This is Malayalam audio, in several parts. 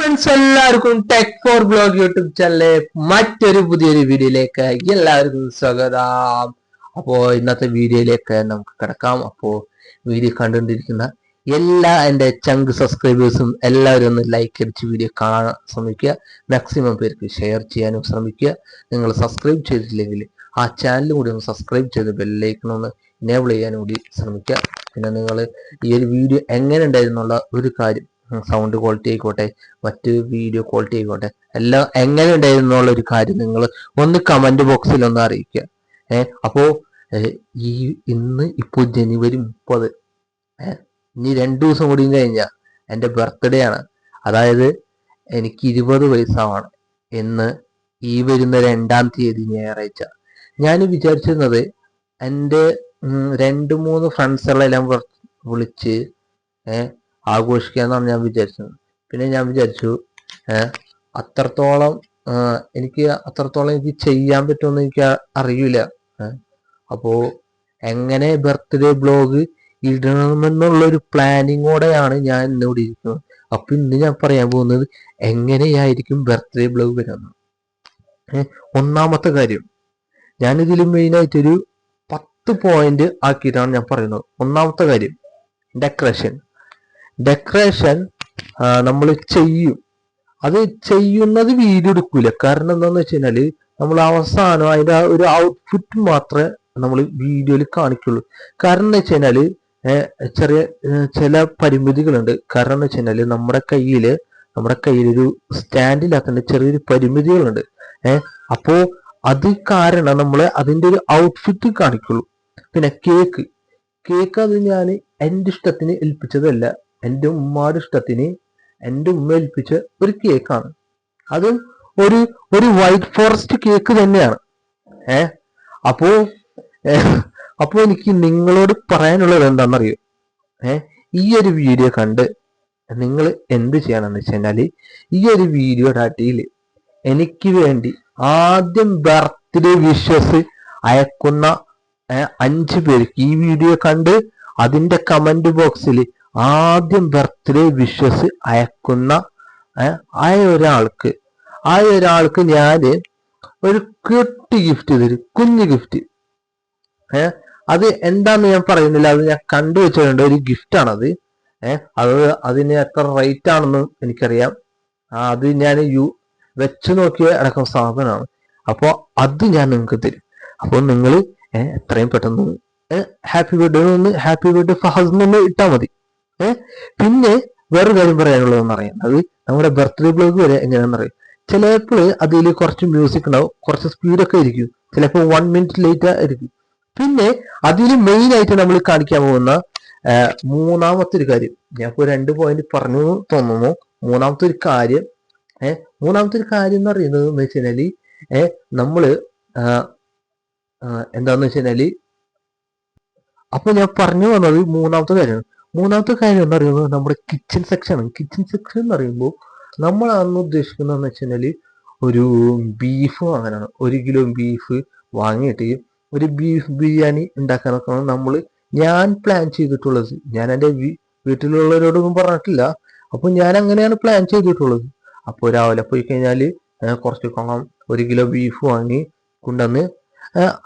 ഫ്രണ്ട്സ് എല്ലാവർക്കും ടെക് ഫോർ ബ്ലോഗ് യൂട്യൂബ് ചാനലിലെ മറ്റൊരു പുതിയൊരു വീഡിയോയിലേക്ക് എല്ലാവർക്കും സ്വാഗതം. അപ്പോൾ ഇന്നത്തെ വീഡിയോയിലേക്ക് നമുക്ക് കിടക്കാം. അപ്പോൾ വീഡിയോ കണ്ടുകൊണ്ടിരിക്കുന്ന എല്ലാ എൻ്റെ ചങ്ക് സബ്സ്ക്രൈബേഴ്സും എല്ലാവരും ഒന്ന് ലൈക്ക് അടിച്ച് വീഡിയോ കാണാൻ ശ്രമിക്കുക. മാക്സിമം പേർക്ക് ഷെയർ ചെയ്യാനും ശ്രമിക്കുക. നിങ്ങൾ സബ്സ്ക്രൈബ് ചെയ്തിട്ടില്ലെങ്കിൽ ആ ചാനലും കൂടി ഒന്ന് സബ്സ്ക്രൈബ് ചെയ്ത് ബെല്ലൈക്കൺ ഒന്ന് എനേബിൾ ചെയ്യാനും കൂടി ശ്രമിക്കുക. പിന്നെ നിങ്ങൾ ഈ ഒരു വീഡിയോ എങ്ങനെ ഉണ്ടായിരുന്നുള്ള ഒരു കാര്യം, സൗണ്ട് ക്വാളിറ്റി ആയിക്കോട്ടെ, മറ്റ് വീഡിയോ ക്വാളിറ്റി ആയിക്കോട്ടെ, എല്ലാം എങ്ങനെ ഉണ്ടായിരുന്നുള്ള ഒരു കാര്യം നിങ്ങൾ ഒന്ന് കമന്റ് ബോക്സിൽ ഒന്ന് അറിയിക്കുക. അപ്പോ ഇന്ന് ഇപ്പോൾ ജനുവരി 30, ഇനി 2 ദിവസം കൂടി കഴിഞ്ഞാൽ എൻ്റെ ബർത്ത്ഡേ ആണ്. അതായത് എനിക്ക് 20 വയസ്സാവാണ് എന്ന് ഈ വരുന്ന 2-ാം തീയതി ഞായറാഴ്ച. ഞാൻ വിചാരിച്ചിരുന്നത് എൻ്റെ 2-3 ഫ്രണ്ട്സുകളെല്ലാം വിളിച്ച് ആഘോഷിക്കാന്നാണ് ഞാൻ വിചാരിച്ചത്. പിന്നെ ഞാൻ വിചാരിച്ചു എനിക്ക് അത്രത്തോളം ചെയ്യാൻ പറ്റുമെന്ന് എനിക്ക് അറിയില്ല. അപ്പോ എങ്ങനെ ബർത്ത്ഡേ ബ്ലോഗ് ഇടണമെന്നുള്ളൊരു പ്ലാനിങ്ങോടെയാണ് ഞാൻ ഇന്നിവിടെ ഇരിക്കുന്നത്. അപ്പൊ ഇന്ന് ഞാൻ പറയാൻ പോകുന്നത് എങ്ങനെയായിരിക്കും ബർത്ത്ഡേ ബ്ലോഗ് വരുന്നത്. ഒന്നാമത്തെ കാര്യം, ഞാനിതിൽ മെയിനായിട്ടൊരു 10 പോയിന്റ് ആക്കിയിട്ടാണ് ഞാൻ പറയുന്നത്. ഒന്നാമത്തെ കാര്യം, ഡെക്കറേഷൻ നമ്മൾ ചെയ്യും. അത് ചെയ്യുന്നത് വീഡിയോ എടുക്കൂല. കാരണം എന്താന്ന് വെച്ച് കഴിഞ്ഞാല് നമ്മൾ അവസാനം അതിന്റെ ഒരു ഔട്ട്ഫിറ്റ് മാത്രമേ നമ്മൾ വീഡിയോയിൽ കാണിക്കുള്ളൂ. കാരണം എന്ന് വെച്ച് കഴിഞ്ഞാല് ചില പരിമിതികളുണ്ട്. കാരണം എന്ന് വെച്ച് കഴിഞ്ഞാല് നമ്മുടെ കയ്യിലൊരു സ്റ്റാൻഡിലാക്കേണ്ട ചെറിയൊരു പരിമിതികളുണ്ട്. അപ്പോ അത് കാരണം നമ്മൾ അതിന്റെ ഒരു ഔട്ട്ഫിറ്റ് കാണിക്കുള്ളൂ. പിന്നെ കേക്ക് അത് ഞാൻ എൻ്റെ ഇഷ്ടത്തിന് ഏൽപ്പിച്ചതല്ല. എൻ്റെ ഉമ്മയുടെ ഇഷ്ടത്തിന് എൻ്റെ ഉമ്മ ഏൽപ്പിച്ച ഒരു കേക്കാണ്. അതും ഒരു വൈറ്റ് ഫോറസ്റ്റ് കേക്ക് തന്നെയാണ്. അപ്പോ എനിക്ക് നിങ്ങളോട് പറയാനുള്ളത് എന്താണെന്നറിയോ? ഈ ഒരു വീഡിയോ കണ്ട് നിങ്ങൾ എന്ത് ചെയ്യണമെന്ന് വെച്ച് കഴിഞ്ഞാല്, ഈ ഒരു വീഡിയോയുടെ അടിയിൽ എനിക്ക് വേണ്ടി ആദ്യം ബർത്ത്ഡേ വിഷസ് അയക്കുന്ന 5 പേർക്ക്, ഈ വീഡിയോ കണ്ട് അതിന്റെ കമന്റ് ബോക്സിൽ ആദ്യം ബർത്ത്ഡേ വിഷസ് അയക്കുന്ന ഒരാൾക്ക് ഞാൻ ഒരു ഗിഫ്റ്റ് തരും, കുഞ്ഞു ഗിഫ്റ്റ്. അത് എന്താന്ന് ഞാൻ പറയുന്നില്ല, അത് ഞാൻ കണ്ടുവച്ചിട്ടുണ്ട്. ഒരു ഗിഫ്റ്റ് ആണത്. അതിന് എത്ര റേറ്റ് ആണെന്നും എനിക്കറിയാം. അത് ഞാൻ വെച്ച് നോക്കിയ അടക്കം സാധനമാണ്. അപ്പോൾ അത് ഞാൻ നിങ്ങൾക്ക് തരും. അപ്പോൾ നിങ്ങൾ എത്രയും പെട്ടെന്ന് ഹാപ്പി ബർത്ത്ഡേ ഫഹസ് എന്ന് ഇട്ടാൽ മതി. പിന്നെ വേറൊരു കാര്യം പറയാനുള്ളതെന്ന് അറിയാം, അത് നമ്മുടെ ബർത്ത്ഡേ ബ്ലോഗ് വരെ എങ്ങനെയാണെന്നറിയാം. ചിലപ്പോൾ അതിൽ കുറച്ച് മ്യൂസിക് ഉണ്ടാവും, കുറച്ച് സ്പീഡൊക്കെ ആയിരിക്കും, ചിലപ്പോൾ 1 മിനിറ്റ് ലേറ്റ് ആയിരിക്കും. പിന്നെ അതിൽ മെയിൻ ആയിട്ട് നമ്മൾ കാണിക്കാൻ പോകുന്ന മൂന്നാമത്തെ ഒരു കാര്യം, ഞാൻ ഇപ്പോൾ 2 പോയിന്റ് പറഞ്ഞു തോന്നുന്നു. മൂന്നാമത്തെ ഒരു കാര്യം എന്ന് പറയുന്നത് എന്ന് വെച്ച് കഴിഞ്ഞാല് നമ്മള് എന്താന്ന് വെച്ച് കഴിഞ്ഞാല്, അപ്പൊ ഞാൻ പറഞ്ഞു വന്നത് മൂന്നാമത്തെ കാര്യം എന്ന് പറയുന്നത് നമ്മുടെ കിച്ചൺ സെക്ഷൻ എന്ന് പറയുമ്പോൾ നമ്മൾ അന്ന് ഉദ്ദേശിക്കുന്നതെന്ന് വെച്ച് കഴിഞ്ഞാല് ഒരു ബീഫ് വാങ്ങാനാണ്. 1 കിലോ ബീഫ് വാങ്ങിയിട്ട് ഒരു ബീഫ് ബിരിയാണി ഉണ്ടാക്കാനൊക്കെയാണ് ഞാൻ പ്ലാൻ ചെയ്തിട്ടുള്ളത്. ഞാൻ എൻ്റെ വീട്ടിലുള്ളവരോടൊന്നും പറഞ്ഞിട്ടില്ല. അപ്പൊ ഞാൻ അങ്ങനെയാണ് പ്ലാൻ ചെയ്തിട്ടുള്ളത്. അപ്പോൾ രാവിലെ പോയി കഴിഞ്ഞാല് കുറച്ച് 1 കിലോ ബീഫ് വാങ്ങി കൊണ്ടുവന്ന്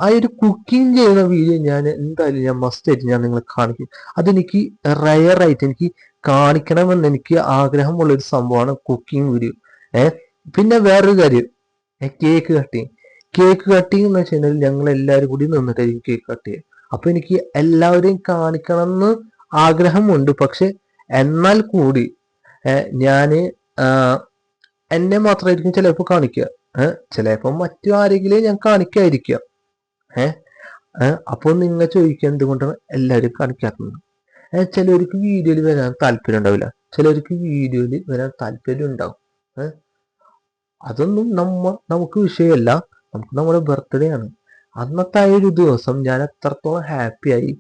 ആ ഒരു കുക്കിംഗ് ചെയ്യുന്ന വീഡിയോ ഞാൻ എന്തായാലും മസ്റ്റ് ആയിട്ട് ഞാൻ നിങ്ങളെ കാണിക്കും. അതെനിക്ക് റയറായിട്ട് എനിക്ക് കാണിക്കണമെന്ന് എനിക്ക് ആഗ്രഹമുള്ളൊരു സംഭവമാണ് കുക്കിംഗ് വീഡിയോ. പിന്നെ വേറൊരു കാര്യം, കേക്ക് കട്ടിങ് എന്ന് വെച്ച് കഴിഞ്ഞാൽ ഞങ്ങൾ എല്ലാവരും കൂടി നിന്നിട്ടായിരിക്കും കേക്ക് കട്ട് ചെയ്യുക. അപ്പൊ എനിക്ക് എല്ലാവരെയും കാണിക്കണം എന്ന് ആഗ്രഹമുണ്ട്. പക്ഷെ എന്നാൽ കൂടി ഞാന് എന്നെ മാത്രമായിരിക്കും ചിലപ്പോൾ കാണിക്കുക, ചിലപ്പോൾ മറ്റു ആരെങ്കിലും ഞാൻ കാണിക്കാതിരിക്കുക. അപ്പോൾ നിങ്ങൾ ചോദിക്കുക എന്തുകൊണ്ടാണ് എല്ലാവരും കാണിക്കാത്തത്. ചിലർക്ക് വീഡിയോയിൽ വരാൻ താല്പര്യം ഉണ്ടാവില്ല, ചിലർക്ക് വീഡിയോയിൽ വരാൻ താല്പര്യം ഉണ്ടാവും. അതൊന്നും നമുക്ക് വിഷയമല്ല. നമുക്ക് നമ്മുടെ ബർത്ത്ഡേ ആണ്. അന്നത്തെ ആ ഒരു ദിവസം ഞാൻ എത്രത്തോളം ഹാപ്പിയായി.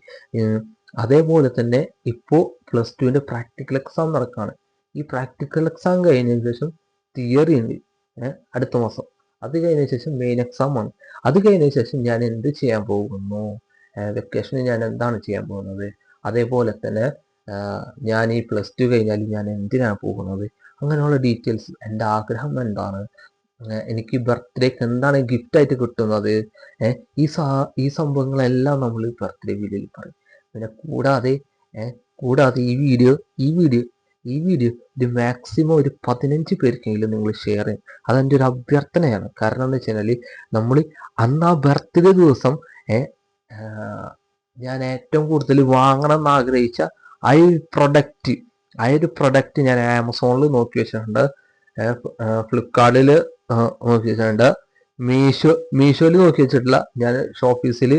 അതേപോലെ തന്നെ ഇപ്പോൾ +2 പ്രാക്ടിക്കൽ എക്സാം നടക്കുകയാണ്. ഈ പ്രാക്ടിക്കൽ എക്സാം കഴിഞ്ഞതിന് ശേഷം തിയറി ഉണ്ട് അടുത്ത മാസം. അത് കഴിഞ്ഞ ശേഷം മെയിൻ എക്സാം ആണ്. അത് കഴിഞ്ഞ ശേഷം ഞാൻ എന്ത് ചെയ്യാൻ പോകുന്നു, വെക്കേഷന് ഞാൻ എന്താണ് ചെയ്യാൻ പോകുന്നത്, അതേപോലെ തന്നെ ഞാൻ ഈ +2 കഴിഞ്ഞാൽ ഞാൻ എന്തിനാണ് പോകുന്നത്, അങ്ങനെയുള്ള ഡീറ്റെയിൽസ്, എൻ്റെ ആഗ്രഹം എന്താണ്, എനിക്ക് ബർത്ത്ഡേക്ക് എന്താണ് ഗിഫ്റ്റായിട്ട് കിട്ടുന്നത്, ഈ ഈ സംഭവങ്ങളെല്ലാം നമ്മൾ ബർത്ത്ഡേ വീഡിയോയിൽ പറയും. പിന്നെ കൂടാതെ ഈ വീഡിയോ ഒരു മാക്സിമം ഒരു 15 പേർക്കെങ്കിലും നിങ്ങൾ ഷെയർ ചെയ്യും. അതെൻ്റെ ഒരു അഭ്യർത്ഥനയാണ്. കാരണം എന്ന് വെച്ച് കഴിഞ്ഞാൽ നമ്മൾ അന്ന് ആ ബർത്ത്ഡേ ദിവസം ഞാൻ ഏറ്റവും കൂടുതൽ വാങ്ങണം എന്ന് ആഗ്രഹിച്ച ആ ഒരു പ്രൊഡക്റ്റ് ഞാൻ ആമസോണിൽ നോക്കി വെച്ചിട്ടുണ്ട്, ഫ്ലിപ്കാർട്ടിൽ നോക്കി വെച്ചിട്ടുണ്ട്, മീഷോയിൽ നോക്കി വെച്ചിട്ടില്ല, ഞാൻ ഷോപ്പീസിൽ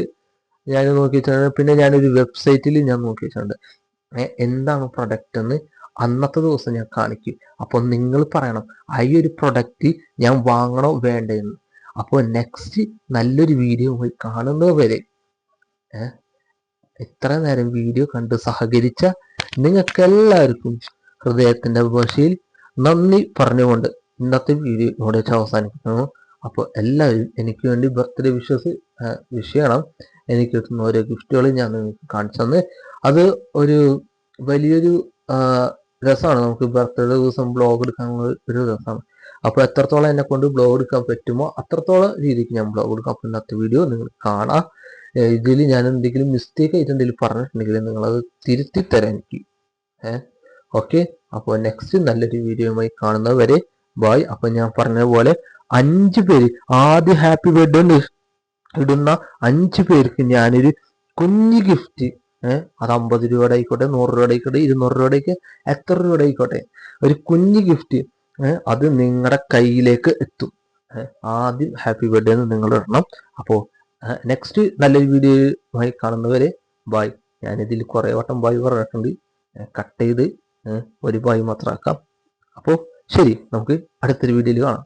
ഞാൻ നോക്കി വെച്ചിട്ടുണ്ട്, പിന്നെ ഞാനൊരു വെബ്സൈറ്റിൽ ഞാൻ നോക്കി വെച്ചിട്ടുണ്ട്. എന്താണ് പ്രൊഡക്റ്റ് എന്ന് അന്നത്തെ ദിവസം ഞാൻ കാണിക്കും. അപ്പോൾ നിങ്ങൾ പറയണം ആ ഒരു പ്രൊഡക്റ്റ് ഞാൻ വാങ്ങണോ വേണ്ടെന്ന്. അപ്പോൾ നെക്സ്റ്റ് നല്ലൊരു വീഡിയോ പോയി കാണുന്നത് വരെ ഇത്ര നേരം വീഡിയോ കണ്ട് സഹകരിച്ച നിങ്ങൾക്കെല്ലാവർക്കും ഹൃദയത്തിൻ്റെ ഭാഷയിൽ നന്ദി പറഞ്ഞുകൊണ്ട് ഇന്നത്തെ വീഡിയോ ഇവിടെ വെച്ച് അവസാനിക്കുന്നു. അപ്പോൾ എല്ലാവരും എനിക്ക് വേണ്ടി ബർത്ത്ഡേ വിഷ് ചെയ്യണം. എനിക്ക് കിട്ടുന്ന ഓരോ ഗിഫ്റ്റുകൾ ഞാൻ നിങ്ങൾക്ക് കാണിച്ചു തന്ന് അത് ഒരു വലിയൊരു രസമാണ്. നമുക്ക് ബർത്ത്ഡേ ദിവസം ബ്ലോഗ് എടുക്കാനുള്ള ഒരു രസമാണ്. അപ്പോൾ എത്രത്തോളം എന്നെ കൊണ്ട് ബ്ലോഗ് എടുക്കാൻ പറ്റുമോ അത്രത്തോളം രീതിക്ക് ഞാൻ ബ്ലോഗ് എടുക്കാം. അപ്പോൾ ഇന്നത്തെ വീഡിയോ നിങ്ങൾ കാണാം. ഇതിൽ ഞാൻ എന്തെങ്കിലും മിസ്റ്റേക്ക് ആയിട്ട് എന്തെങ്കിലും പറഞ്ഞിട്ടുണ്ടെങ്കിൽ നിങ്ങളത് തിരുത്തി തരാം എനിക്ക്. ഓക്കെ, അപ്പോൾ നെക്സ്റ്റ് നല്ലൊരു വീഡിയോയുമായി കാണുന്നത് വരെ ബായ്. അപ്പോൾ ഞാൻ പറഞ്ഞ പോലെ 5 പേര് ആദ്യം ഹാപ്പി ബർത്ത്ഡേ ഇടുന്ന 5 പേർക്ക് ഞാനൊരു കുഞ്ഞു ഗിഫ്റ്റ്, അത് 50 രൂപയുടെ ആയിക്കോട്ടെ, 100 രൂപയുടെ ആയിക്കോട്ടെ, 200 രൂപയുടെ എത്ര രൂപയുടെ ആയിക്കോട്ടെ, ഒരു കുഞ്ഞു ഗിഫ്റ്റ് അത് നിങ്ങളുടെ കയ്യിലേക്ക് എത്തും. ആദ്യം ഹാപ്പി ബർത്ത്ഡേ എന്ന് നിങ്ങൾ ഇടണം. അപ്പോൾ നെക്സ്റ്റ് നല്ലൊരു വീഡിയോയുമായി കാണുന്നവരെ ബായ്. ഞാനിതിൽ കുറേ വട്ടം ബായ് പറഞ്ഞിട്ടുണ്ട്, കട്ട് ചെയ്ത് ഒരു ബായ് മാത്രം ആക്കാം. അപ്പോൾ ശരി, നമുക്ക് അടുത്തൊരു വീഡിയോയിൽ കാണാം.